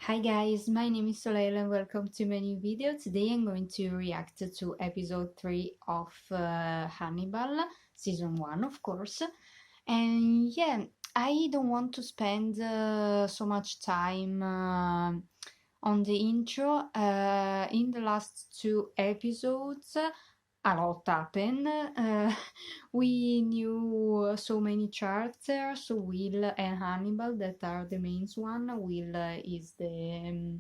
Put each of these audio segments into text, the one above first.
Hi guys, my name is Soleil and welcome to my new video. Today I'm going to react to episode 3 of Hannibal, season 1 of course. And yeah, I don't want to spend so much time on the intro. In the last two episodes, a lot happened. We knew so many characters, Will and Hannibal, that are the main one. Will is the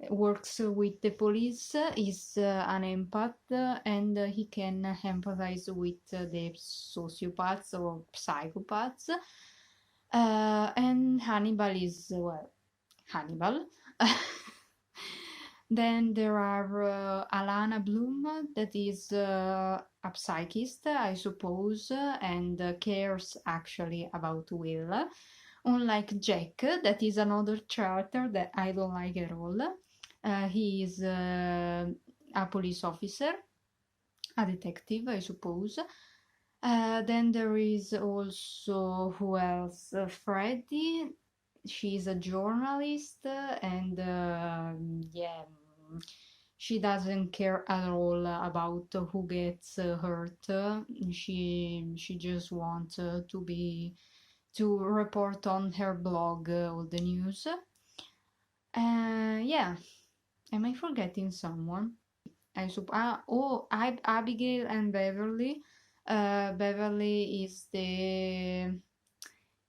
works with the police, is an empath, and he can empathize with the sociopaths or psychopaths. And Hannibal is, well, Hannibal. Then there are Alana Bloom, that is a psychist, I suppose, and cares actually about Will. Unlike Jack, that is another character that I don't like at all. He is a police officer, a detective, I suppose. Then there is also, who else? Freddie. She's a journalist, and yeah, she doesn't care at all about who gets hurt. She just wants to report on her blog all the news. Yeah, am I forgetting someone? Abigail and Beverly. Beverly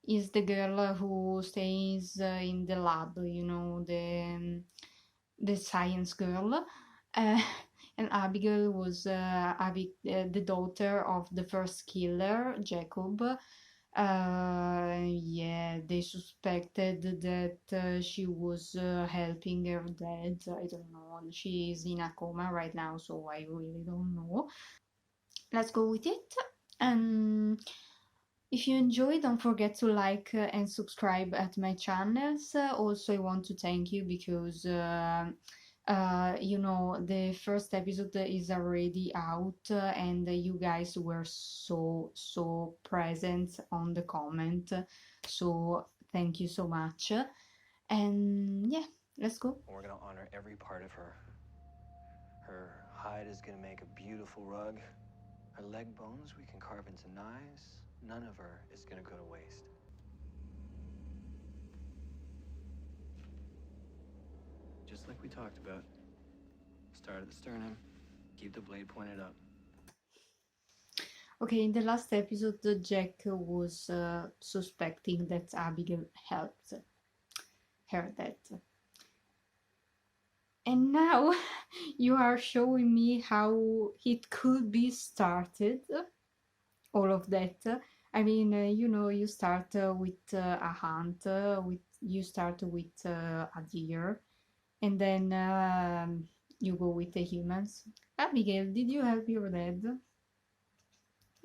is the girl who stays in the lab, you know, the science girl. Uh, and Abigail was the daughter of the first killer, Jacob. Yeah, they suspected that she was helping her dad. I don't know. She is in a coma right now, so I really don't know. Let's go with it. And if you enjoy, don't forget to like and subscribe at my channels. Also, I want to thank you because you know, the first episode is already out, and you guys were so present on the comment, so thank you so much. And yeah, let's go. We're gonna honor every part of her. Her hide is gonna make a beautiful rug. Her leg bones we can carve into knives. None of her is gonna go to waste. Just like we talked about. Start at the sternum, keep the blade pointed up. Okay, in the last episode, Jack was suspecting that Abigail helped her death. And now you are showing me how it could be started, all of that. I mean, you know, you start with a hunt, you start with a deer, and then you go with the humans. Abigail, did you help your dad?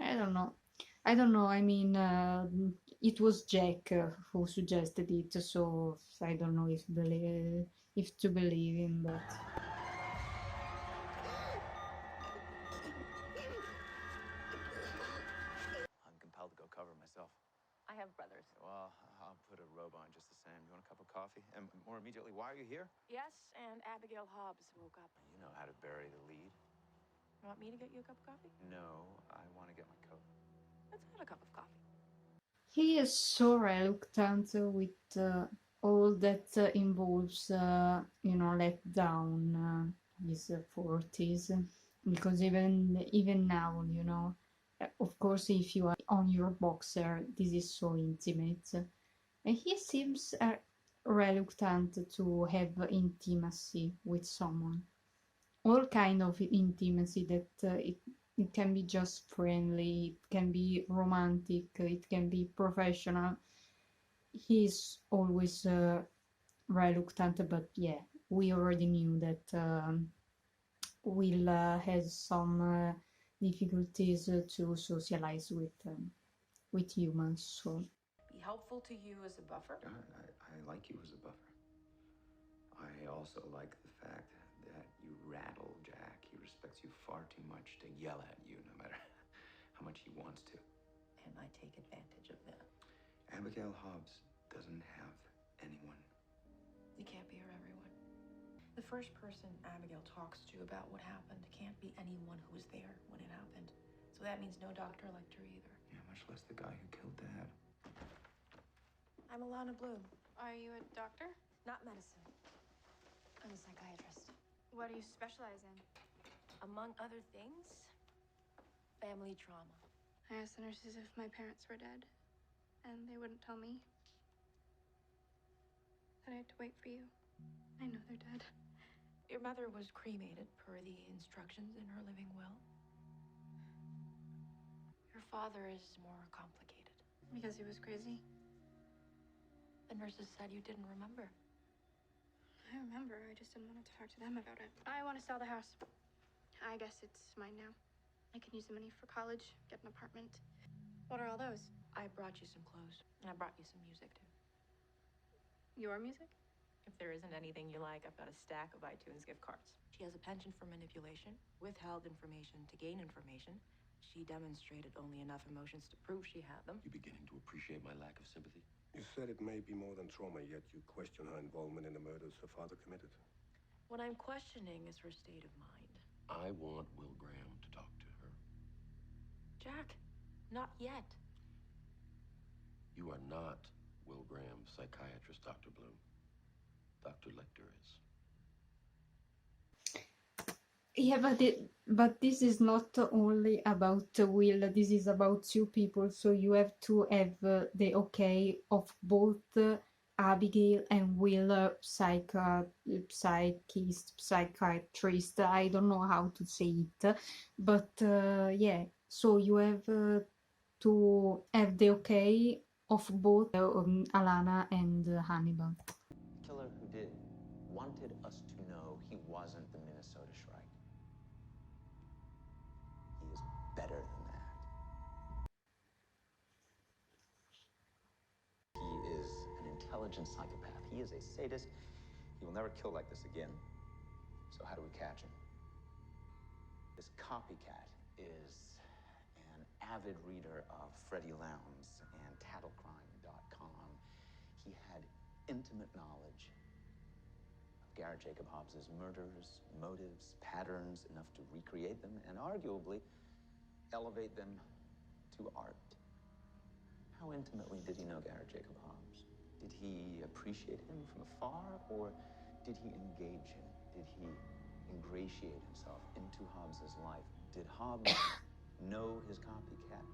I don't know. I don't know. I mean, it was Jack who suggested it, so I don't know if to believe him, but. I'm compelled to go cover myself. I have brothers. Well, I'll put a robe on just the same. You want a cup of coffee? And more immediately, why are you here? Yes, and Abigail Hobbs woke up. You know how to bury the lead. You want me to get you a cup of coffee? No, I want to get my coat. Let's have a cup of coffee. He is so reluctant with all that involves, you know, let down his 40s, because even now, you know, of course, if you are on your boxer, this is so intimate, and he seems reluctant to have intimacy with someone. All kind of intimacy that it can be just friendly, it can be romantic, it can be professional. He's always reluctant, but yeah, we already knew that Will has some difficulties to socialize with humans. So Be helpful to you as a buffer? I like you as a buffer. I also like the fact that you rattle Jack. He respects you far too much to yell at you, no matter how much he wants to. And I take advantage of that. Abigail Hobbs doesn't have anyone. You can't be her first person Abigail talks to about what happened can't be anyone who was there when it happened. So that means no doctor liked her either. Yeah, much less the guy who killed Dad. I'm Alana Bloom. Are you a doctor? Not medicine. I'm a psychiatrist. What do you specialize in? Among other things, family trauma. I asked the nurses if my parents were dead, and they wouldn't tell me. That I had to wait for you. I know they're dead. Your mother was cremated per the instructions in her living will. Your father is more complicated. Because he was crazy. The nurses said you didn't remember. I remember, I just didn't want to talk to them about it. I want to sell the house. I guess it's mine now. I can use the money for college, get an apartment. What are all those? I brought you some clothes, and I brought you some music, too. Your music? If there isn't anything you like, I've got a stack of iTunes gift cards. She has a penchant for manipulation, withheld information to gain information. She demonstrated only enough emotions to prove she had them. You beginning to appreciate my lack of sympathy? You said it may be more than trauma, yet you question her involvement in the murders her father committed. What I'm questioning is her state of mind. I want Will Graham to talk to her. Jack, not yet. You are not Will Graham's psychiatrist, Dr. Bloom. Dr. Lecter is. Yeah, but this is not only about Will, this is about two people, so you have to have the okay of both Abigail and Will, psychiatrist, I don't know how to say it, but yeah, so you have to have the okay of both Alana and Hannibal. The killer who did wanted us to know he wasn't the Minnesota Shrike. He is better than that. He is an intelligent psychopath. He is a sadist. He will never kill like this again. So how do we catch him? This copycat is an avid reader of Freddie Lowndes and TattleCrime.com. He had intimate knowledge of Garrett Jacob Hobbs's murders, motives, patterns, enough to recreate them and arguably elevate them to art. How intimately did he know Garrett Jacob Hobbs? Did he appreciate him from afar, or did he engage him? Did he ingratiate himself into Hobbs's life? Did Hobbs know his copycat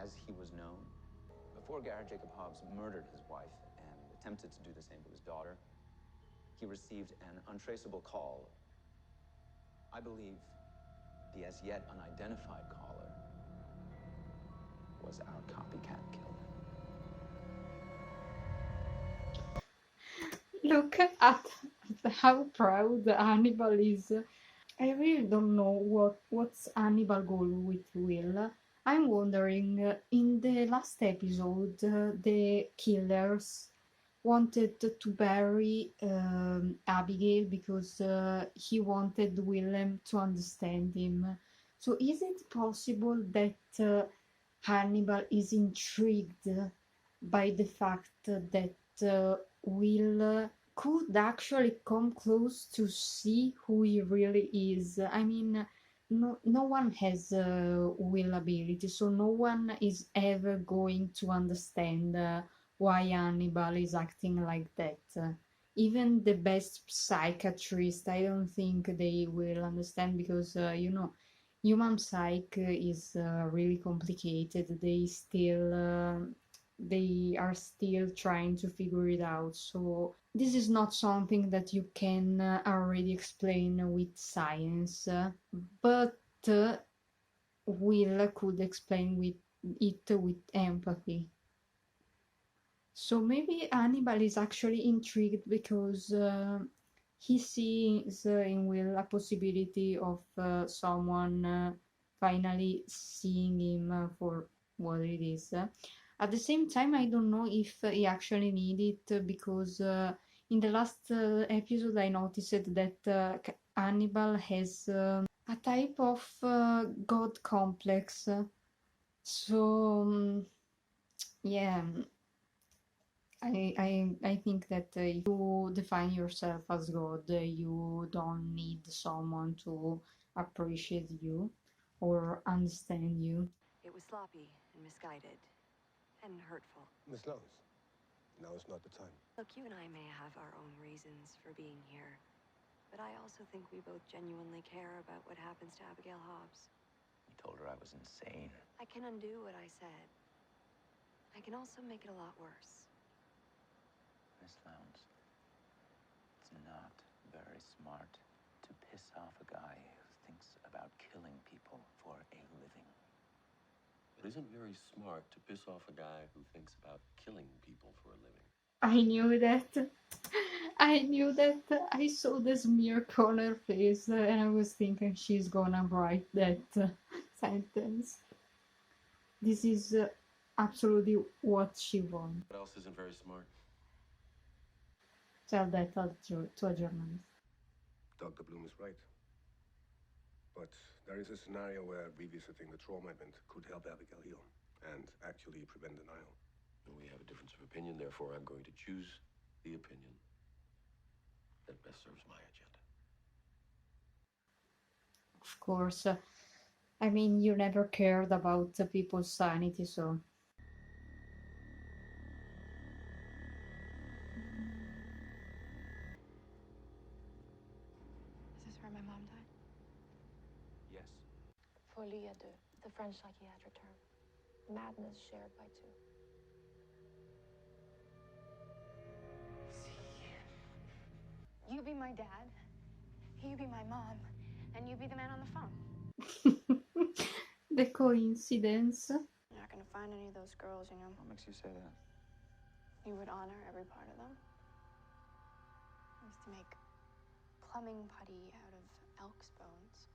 as he was known? Before Garrett Jacob Hobbs murdered his wife and attempted to do the same to his daughter, he received an untraceable call. I believe the as yet unidentified caller was our copycat killer. Look at how proud Hannibal is. I really don't know what's Hannibal goal with Will. I'm wondering, in the last episode, the killers wanted to bury Abigail because he wanted Willem to understand him. So is it possible that Hannibal is intrigued by the fact that Will could actually come close to see who he really is? I mean, no one has will ability, so no one is ever going to understand why Hannibal is acting like that. Even the best psychiatrist, I don't think they will understand because, you know, human psych is really complicated. They are still trying to figure it out. So this is not something that you can already explain with science, but Will could explain with empathy. So maybe Hannibal is actually intrigued because he sees in Will a possibility of someone finally seeing him for what it is. At the same time, I don't know if he actually need it because in the last episode I noticed that Hannibal has a type of god complex. So yeah, I think that you define yourself as God. You don't need someone to appreciate you or understand you. It was sloppy and misguided and hurtful. Miss Lowe's, now is not the time. Look, you and I may have our own reasons for being here, but I also think we both genuinely care about what happens to Abigail Hobbs. You told her I was insane. I can undo what I said. I can also make it a lot worse. Miss Lowndes, it's not very smart to piss off a guy who thinks about killing people for a living. It isn't very smart to piss off a guy who thinks about killing people for a living. I knew that. I knew that. I saw the smear on her face and I was thinking she's gonna write that sentence. This is absolutely what she wants. What else isn't very smart? Tell that to a journalist. Dr. Bloom is right. But there is a scenario where revisiting the trauma event could help Abigail heal and actually prevent denial. We have a difference of opinion, therefore I'm going to choose the opinion that best serves my agenda. Of course. I mean, you never cared about people's sanity, so... Is this where my mom died? Yes. Folie à deux, the French psychiatric term. Madness shared by two. You be my dad, you be my mom, and you be the man on the phone. The coincidence. You're not gonna find any of those girls, you know. What makes you say that? You would honor every part of them. I used to make plumbing putty out of elk's bones.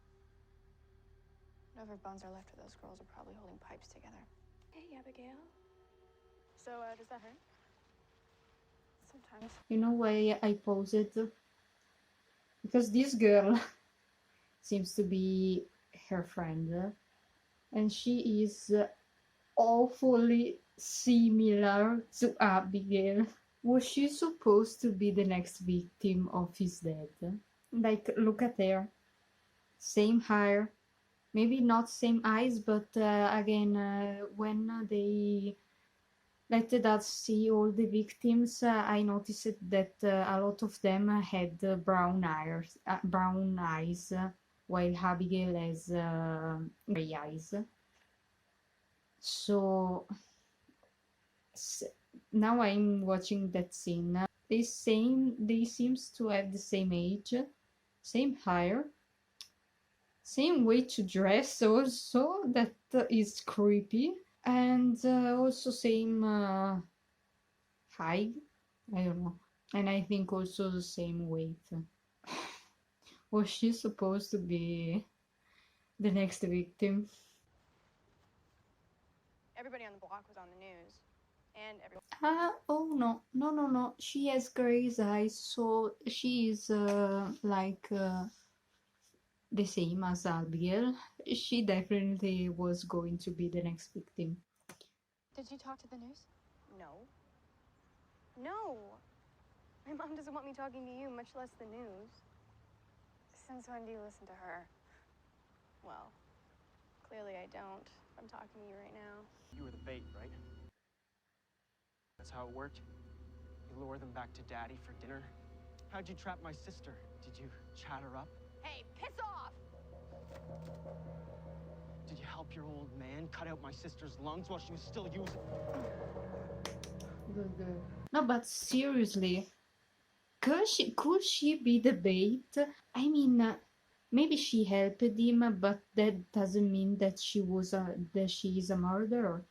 Whatever bones are left of those girls are probably holding pipes together. Hey, Abigail. So, does that hurt? Sometimes. You know why I pause it? Because this girl seems to be her friend, and she is awfully similar to Abigail. Was she supposed to be the next victim of his death? Like, look at her. Same hair. Maybe not same eyes, but again, when they let us see all the victims, I noticed that a lot of them had brown eyes, while Abigail has gray eyes. So now I'm watching that scene. They seems to have the same age, same hair, same way to dress also. That is creepy. And also same height, I don't know, and I think also the same weight. Was she supposed to be the next victim? Everybody on the block was on the news. And everyone. Oh no. She has gray eyes, so she is like the same as Abigail. She definitely was going to be the next victim. Did you talk to the news? No. No! My mom doesn't want me talking to you, much less the news. Since when do you listen to her? Well, clearly I don't. I'm talking to you right now. You were the bait, right? That's how it worked? You lure them back to Daddy for dinner? How'd you trap my sister? Did you chat her up? Hey, piss off! Did you help your old man cut out my sister's lungs while she was still using? No, but seriously, could she be the bait? I mean, maybe she helped him, but that doesn't mean that she is a murderer.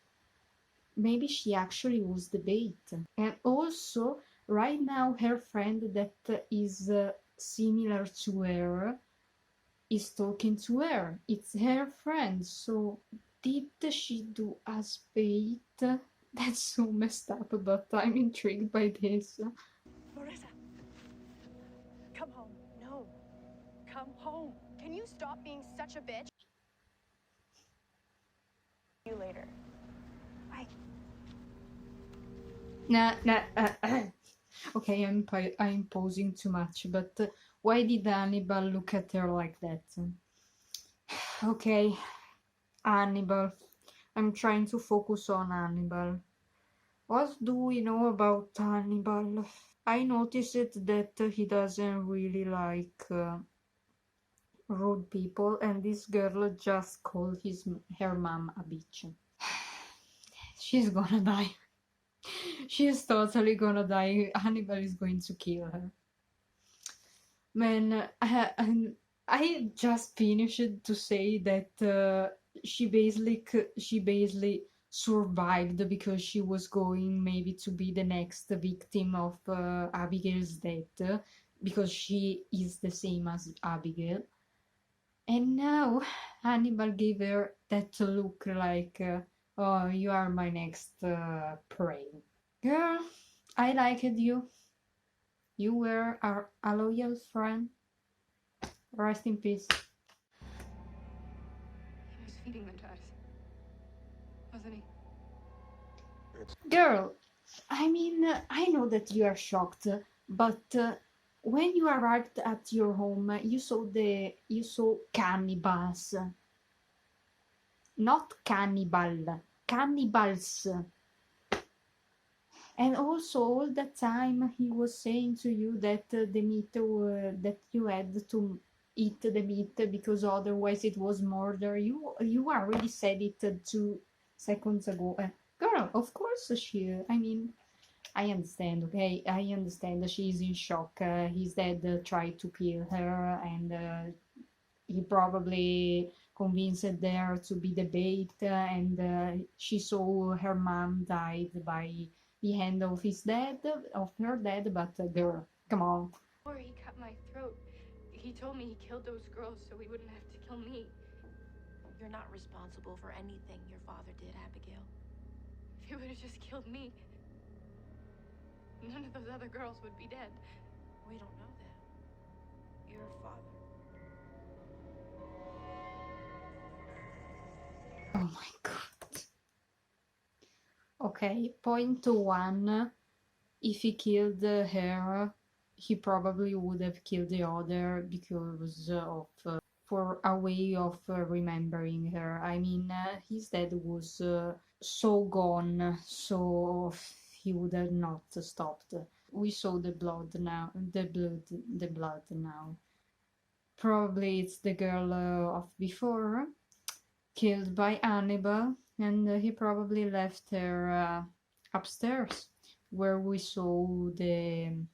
Maybe she actually was the bait. And also, right now, her friend that is similar to her is talking to her. It's her friend. So, did she do as bait? That's so messed up, but I'm intrigued by this. Marissa! Come home. No. Come home. Can you stop being such a bitch? See you later. Bye. Nah, nah, okay, I'm posing too much, but why did Hannibal look at her like that? Okay, Hannibal. I'm trying to focus on Hannibal. What do we know about Hannibal? I noticed that he doesn't really like rude people, and this girl just called her mom a bitch. She's gonna die. She's totally gonna die. Hannibal is going to kill her. Man, I just finished to say that she basically survived because she was going maybe to be the next victim of Abigail's death, because she is the same as Abigail. And now Hannibal gave her that look like, oh, you are my next prey. Girl, I liked you. You were a loyal friend. Rest in peace. He was feeding them to us, wasn't he? Girl, I mean, I know that you are shocked, but when you arrived at your home, you saw cannibals, not cannibal, cannibals. And also, all the time he was saying to you that the meat that you had to eat the meat because otherwise it was murder. You already said it 2 seconds ago. Girl, of course she. I mean, I understand. Okay, I understand. She's in shock. His dad tried to kill her, and he probably convinced her to be the bait, and she saw her mom died by the hand of her dad. But girl, come on. Before he cut my throat, he told me he killed those girls so he wouldn't have to kill me. You're not responsible for anything your father did, Abigail. If he would have just killed me, none of those other girls would be dead. We don't know that. Your father. Oh my god. Okay, point one. If he killed her, he probably would have killed the other because of for a way of remembering her. I mean, his dad was so gone, so he would have not stopped. We saw the blood now, the blood now. Probably it's the girl of before, killed by Hannibal, and he probably left her upstairs, where we saw the.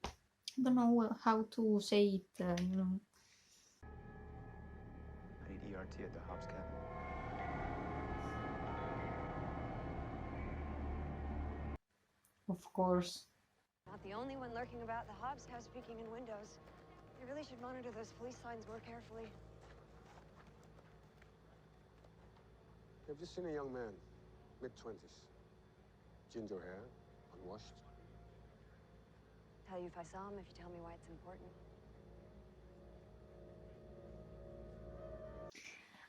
I don't know how to say it. I need ERT at the Hobbs cabin. Of course. Not the only one lurking about the Hobbs house, peeking in windows. You really should monitor those police signs more carefully. I've just seen a young man, mid-20s. Ginger hair, unwashed. Tell you if I saw him, if you tell me why it's important.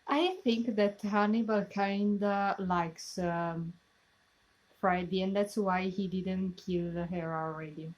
I think that Hannibal kinda likes Friday, and that's why he didn't kill her already.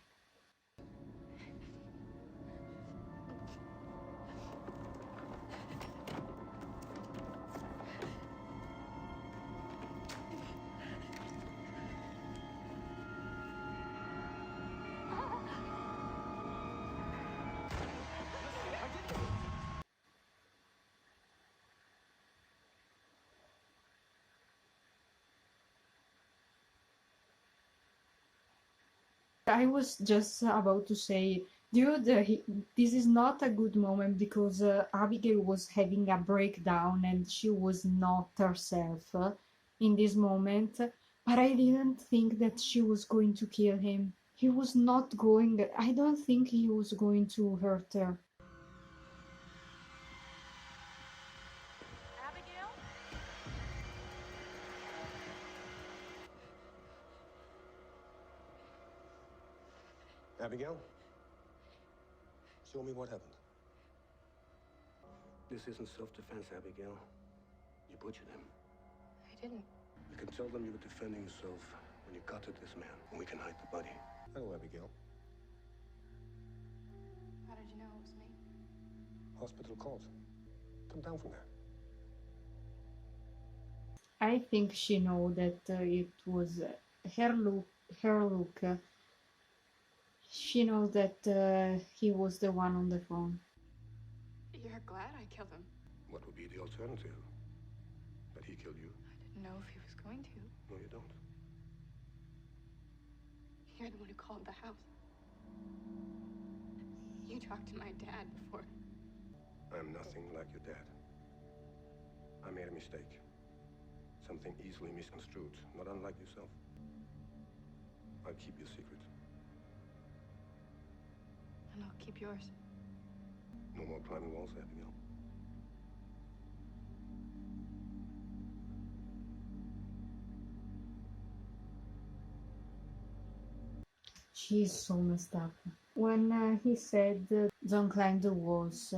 I was just about to say, dude, this is not a good moment because Abigail was having a breakdown and she was not herself in this moment. But I didn't think that she was going to kill him. He was not going, I don't think he was going to hurt her. Abigail? Abigail? Show me what happened. This isn't self-defense, Abigail. You butchered him. I didn't. You can tell them you were defending yourself when When you gutted this man, we can hide the body. Hello, Abigail. How did you know it was me? Hospital calls. Come down from there. I think she know that it was her look. Her look. She knows that he was the one on the phone. You're glad I killed him. What would be the alternative? That he killed you? I didn't know if he was going to. No, you don't. You're the one who called the house. You talked to my dad before. I'm nothing like your dad. I made a mistake. Something easily misconstrued, not unlike yourself. I'll keep your secret. And I'll keep yours. No more climbing walls, Abigail. She's so messed up. When he said don't climb the walls,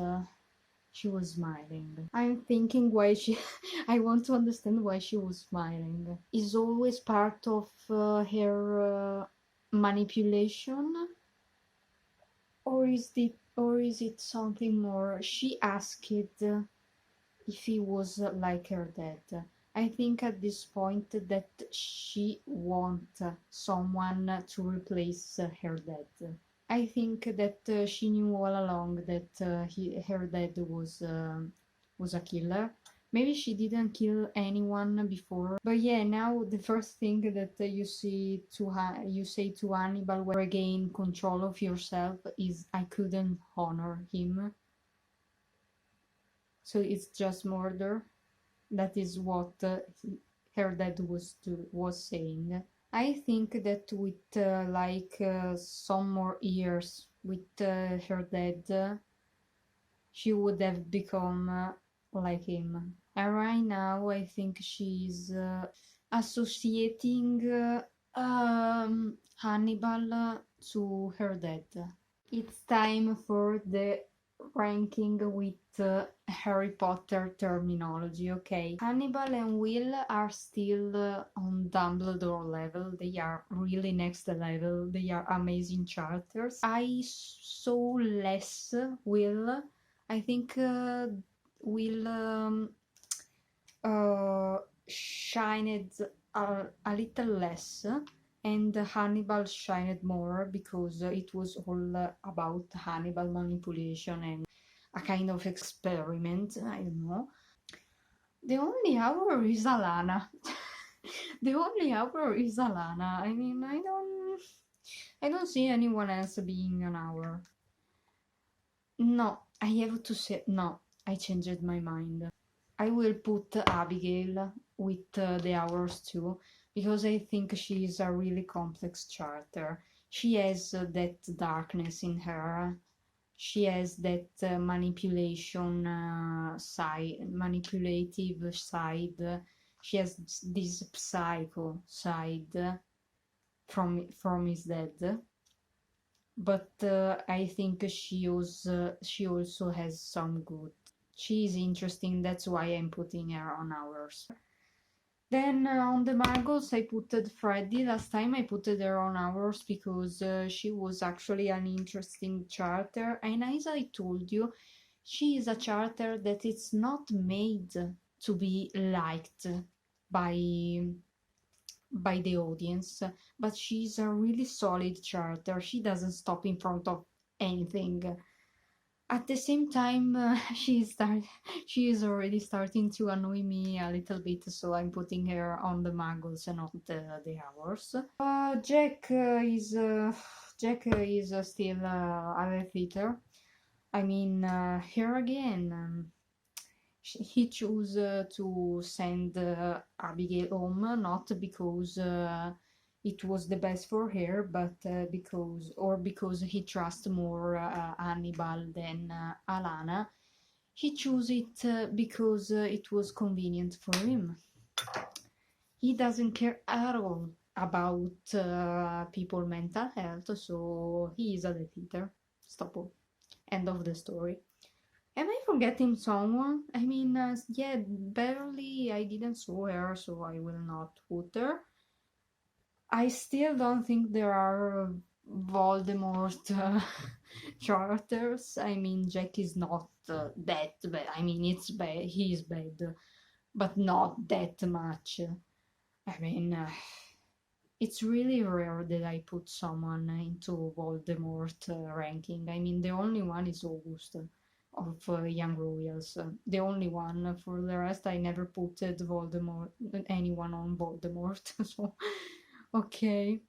she was smiling. I'm thinking why she... I want to understand why she was smiling. Is always part of her manipulation? Or is it something more? She asked if he was like her dad. I think at this point that she wants someone to replace her dad. I think that she knew all along that her dad was a killer. Maybe she didn't kill anyone before, but yeah, now the first thing that you say to Hannibal when you regain control of yourself is, "I couldn't honor him." So it's just murder. That is what her dad was saying. I think that with some more years with her dad, she would have become like him. And right now, I think she's associating Hannibal to her dad. It's time for the ranking with Harry Potter terminology, okay? Hannibal and Will are still on Dumbledore level. They are really next level. They are amazing characters. I saw less Will. I think Will shined a little less, and Hannibal shined more because it was all about Hannibal manipulation and a kind of experiment. I don't know. The only hour is Alana. The only hour is Alana. I mean, I don't see anyone else being an hour. No, I have to say no. I changed my mind. I will put Abigail with the hours too, because I think she is a really complex character. She has that darkness in her. She has that manipulative side. She has this psycho side from his dad. But I think she also has some good. She is interesting, that's why I'm putting her on hours. Then on the Muggles, I put Freddy. Last time I put her on hours because she was actually an interesting character. And as I told you, she is a character that it's not made to be liked by the audience, but she's a really solid character. She doesn't stop in front of anything. At the same time, she is already starting to annoy me a little bit, so I'm putting her on the Muggles and not the hours. Jack is still a theater. I mean, here again, he chose to send Abigail home, not because it was the best for her, but because he trusts more Hannibal than Alana. He chose it because it was convenient for him. He doesn't care at all about people's mental health, so he is a death eater. Stop all. End of the story. Am I forgetting someone? I mean, yeah, Beverly, I didn't saw her, so I will not put her. I still don't think there are Voldemort characters. I mean, Jack is not that bad. I mean, it's bad. He is bad, but not that much. I mean, it's really rare that I put someone into Voldemort ranking. I mean, the only one is August of Young Royals. The only one. For the rest, I never put Voldemort, anyone on Voldemort. So, okay.